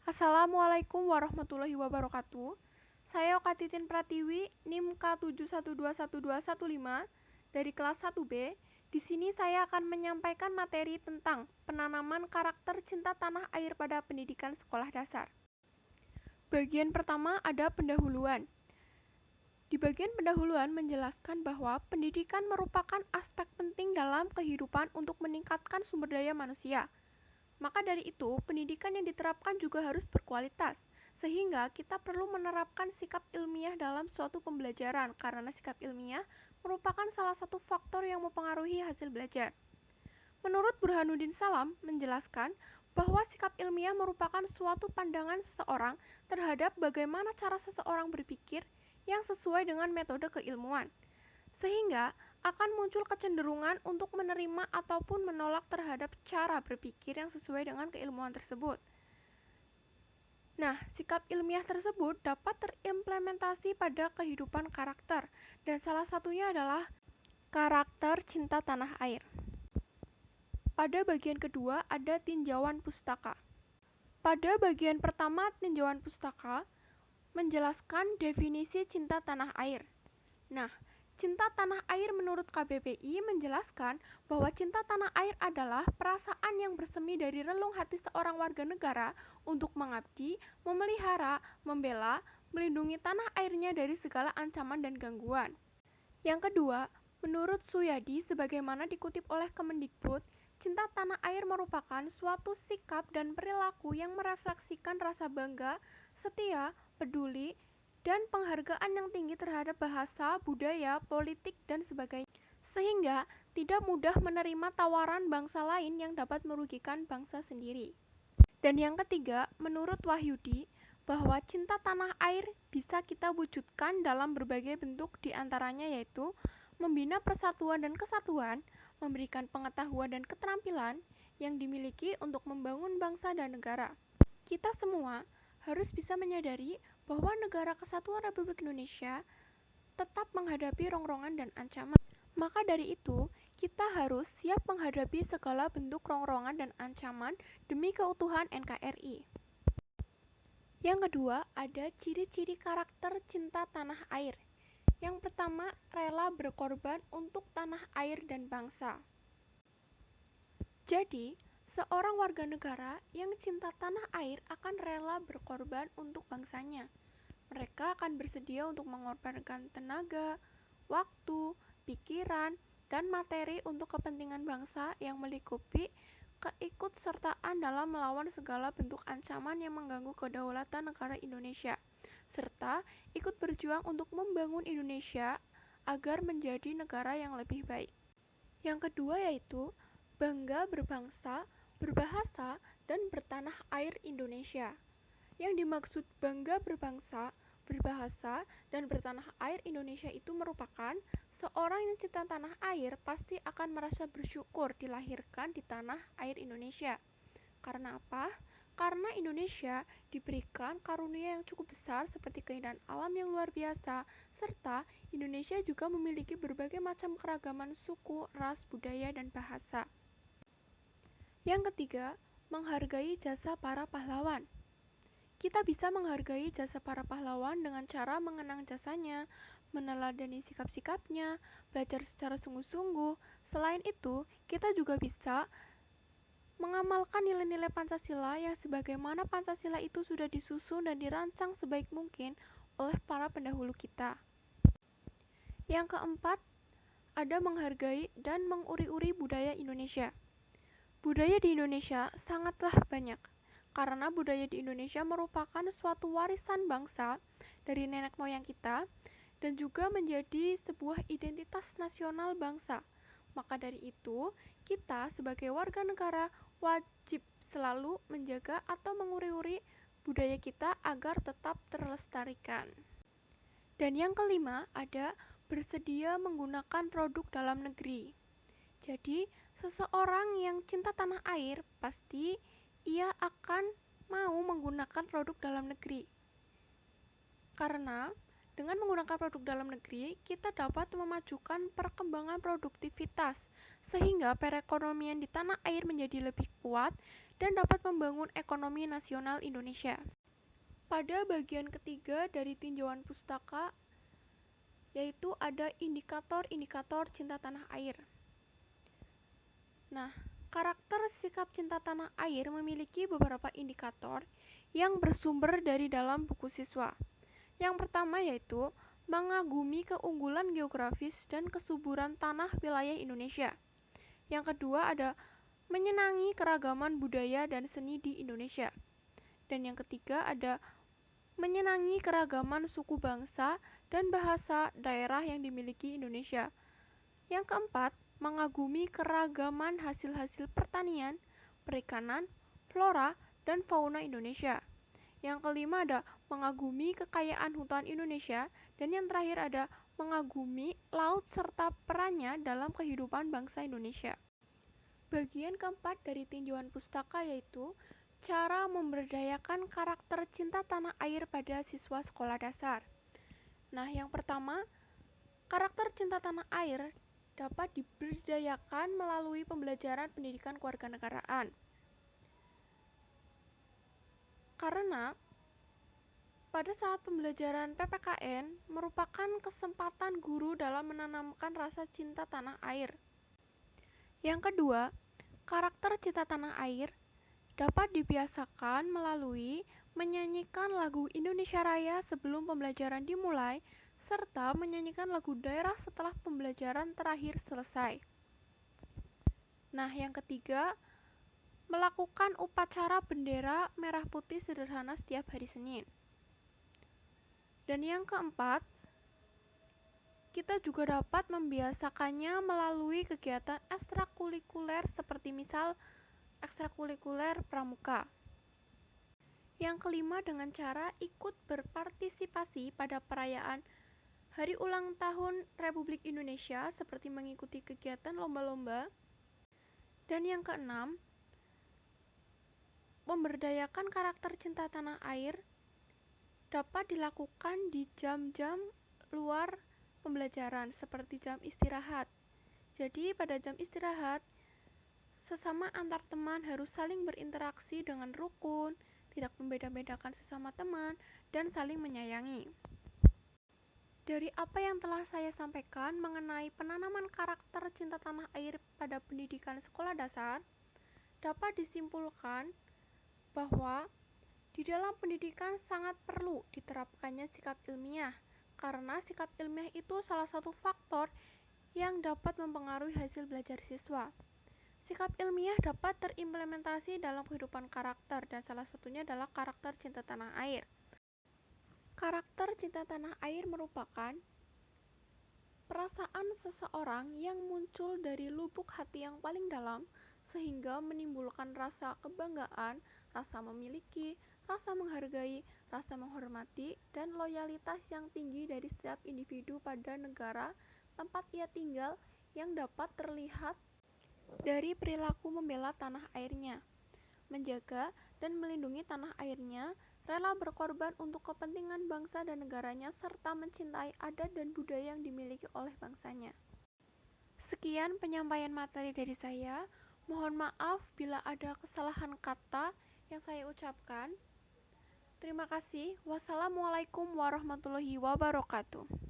Assalamualaikum warahmatullahi wabarakatuh. Saya Oka Titin Pratiwi, NIM K7121215 dari kelas 1B. Di sini saya akan menyampaikan materi tentang penanaman karakter cinta tanah air pada pendidikan sekolah dasar. Bagian pertama ada pendahuluan. Di bagian pendahuluan menjelaskan bahwa pendidikan merupakan aspek penting dalam kehidupan untuk meningkatkan sumber daya manusia. Maka dari itu, pendidikan yang diterapkan juga harus berkualitas, sehingga kita perlu menerapkan sikap ilmiah dalam suatu pembelajaran, karena sikap ilmiah merupakan salah satu faktor yang mempengaruhi hasil belajar. Menurut Burhanuddin Salam menjelaskan bahwa sikap ilmiah merupakan suatu pandangan seseorang terhadap bagaimana cara seseorang berpikir yang sesuai dengan metode keilmuan, sehingga akan muncul kecenderungan untuk menerima ataupun menolak terhadap cara berpikir yang sesuai dengan keilmuan tersebut. Nah, sikap ilmiah tersebut dapat terimplementasi pada kehidupan karakter, dan salah satunya adalah karakter cinta tanah air. Pada bagian kedua ada tinjauan pustaka. Pada bagian pertama tinjauan pustaka menjelaskan definisi cinta tanah air. Nah, cinta tanah air menurut KBBI menjelaskan bahwa cinta tanah air adalah perasaan yang bersemi dari relung hati seorang warga negara untuk mengabdi, memelihara, membela, melindungi tanah airnya dari segala ancaman dan gangguan. Yang kedua, menurut Suyadi sebagaimana dikutip oleh Kemendikbud, cinta tanah air merupakan suatu sikap dan perilaku yang merefleksikan rasa bangga, setia, peduli, dan penghargaan yang tinggi terhadap bahasa, budaya, politik, dan sebagainya, sehingga tidak mudah menerima tawaran bangsa lain yang dapat merugikan bangsa sendiri. Dan yang ketiga, menurut Wahyudi, bahwa cinta tanah air bisa kita wujudkan dalam berbagai bentuk, diantaranya yaitu membina persatuan dan kesatuan, memberikan pengetahuan dan keterampilan yang dimiliki untuk membangun bangsa dan negara. Kita semua harus bisa menyadari bahwa negara kesatuan Republik Indonesia tetap menghadapi rongrongan dan ancaman. Maka dari itu, kita harus siap menghadapi segala bentuk rongrongan dan ancaman demi keutuhan NKRI. Yang kedua, ada ciri-ciri karakter cinta tanah air. Yang pertama, rela berkorban untuk tanah air dan bangsa. Jadi, seorang warga negara yang cinta tanah air akan rela berkorban untuk bangsanya. Mereka akan bersedia untuk mengorbankan tenaga, waktu, pikiran, dan materi untuk kepentingan bangsa yang melingkupi keikutsertaan dalam melawan segala bentuk ancaman yang mengganggu kedaulatan negara Indonesia, serta ikut berjuang untuk membangun Indonesia agar menjadi negara yang lebih baik. Yang kedua yaitu bangga berbangsa, berbahasa, dan bertanah air Indonesia. Yang dimaksud bangga berbangsa, berbahasa, dan bertanah air Indonesia itu merupakan seorang yang cinta tanah air pasti akan merasa bersyukur dilahirkan di tanah air Indonesia. Karena apa? Karena Indonesia diberikan karunia yang cukup besar seperti keindahan alam yang luar biasa, serta Indonesia juga memiliki berbagai macam keragaman suku, ras, budaya, dan bahasa. Yang ketiga, menghargai jasa para pahlawan. Kita bisa menghargai jasa para pahlawan dengan cara mengenang jasanya, meneladani sikap-sikapnya, belajar secara sungguh-sungguh. Selain itu, kita juga bisa mengamalkan nilai-nilai Pancasila yang sebagaimana Pancasila itu sudah disusun dan dirancang sebaik mungkin oleh para pendahulu kita. Yang keempat, ada menghargai dan menguri-uri budaya Indonesia. Budaya di Indonesia sangatlah banyak, karena budaya di Indonesia merupakan suatu warisan bangsa dari nenek moyang kita dan juga menjadi sebuah identitas nasional bangsa. Maka dari itu, kita sebagai warga negara wajib selalu menjaga atau menguri-uri budaya kita agar tetap terlestarikan. Dan yang kelima, ada bersedia menggunakan produk dalam negeri. Jadi, seseorang yang cinta tanah air pasti ia akan mau menggunakan produk dalam negeri. Karena dengan menggunakan produk dalam negeri, kita dapat memajukan perkembangan produktivitas sehingga perekonomian di tanah air menjadi lebih kuat dan dapat membangun ekonomi nasional Indonesia. Pada bagian ketiga dari tinjauan pustaka, yaitu ada indikator-indikator cinta tanah air. Nah, karakter sikap cinta tanah air memiliki beberapa indikator yang bersumber dari dalam buku siswa. Yang pertama yaitu mengagumi keunggulan geografis dan kesuburan tanah wilayah Indonesia. Yang kedua ada menyenangi keragaman budaya dan seni di Indonesia. Dan yang ketiga ada menyenangi keragaman suku bangsa dan bahasa daerah yang dimiliki Indonesia. Yang keempat, mengagumi keragaman hasil-hasil pertanian, perikanan, flora, dan fauna Indonesia. Yang kelima ada mengagumi kekayaan hutan Indonesia, dan yang terakhir ada mengagumi laut serta perannya dalam kehidupan bangsa Indonesia. Bagian keempat dari tinjauan pustaka yaitu cara memberdayakan karakter cinta tanah air pada siswa sekolah dasar. Nah, yang pertama, karakter cinta tanah air dapat diberdayakan melalui pembelajaran pendidikan kewarganegaraan. Karena pada saat pembelajaran PPKN merupakan kesempatan guru dalam menanamkan rasa cinta tanah air. Yang kedua, karakter cinta tanah air dapat dibiasakan melalui menyanyikan lagu Indonesia Raya sebelum pembelajaran dimulai, serta menyanyikan lagu daerah setelah pembelajaran terakhir selesai. Nah, yang ketiga, melakukan upacara bendera merah putih sederhana setiap hari Senin. Dan yang keempat, kita juga dapat membiasakannya melalui kegiatan ekstrakurikuler seperti misal ekstrakurikuler pramuka. Yang kelima dengan cara ikut berpartisipasi pada perayaan Hari Ulang Tahun Republik Indonesia seperti mengikuti kegiatan lomba-lomba. Dan yang keenam, memberdayakan karakter cinta tanah air dapat dilakukan di jam-jam luar pembelajaran seperti jam istirahat. Jadi pada jam istirahat, sesama antar teman harus saling berinteraksi dengan rukun, tidak membeda-bedakan sesama teman, dan saling menyayangi. Dari apa yang telah saya sampaikan mengenai penanaman karakter cinta tanah air pada pendidikan sekolah dasar, dapat disimpulkan bahwa di dalam pendidikan sangat perlu diterapkannya sikap ilmiah, karena sikap ilmiah itu salah satu faktor yang dapat mempengaruhi hasil belajar siswa. Sikap ilmiah dapat terimplementasi dalam kehidupan karakter, dan salah satunya adalah karakter cinta tanah air. Karakter cinta tanah air merupakan perasaan seseorang yang muncul dari lubuk hati yang paling dalam, sehingga menimbulkan rasa kebanggaan, rasa memiliki, rasa menghargai, rasa menghormati, dan loyalitas yang tinggi dari setiap individu pada negara tempat ia tinggal yang dapat terlihat dari perilaku membela tanah airnya, menjaga dan melindungi tanah airnya, rela berkorban untuk kepentingan bangsa dan negaranya, serta mencintai adat dan budaya yang dimiliki oleh bangsanya. Sekian penyampaian materi dari saya. Mohon maaf bila ada kesalahan kata yang saya ucapkan. Terima kasih. Wassalamualaikum warahmatullahi wabarakatuh.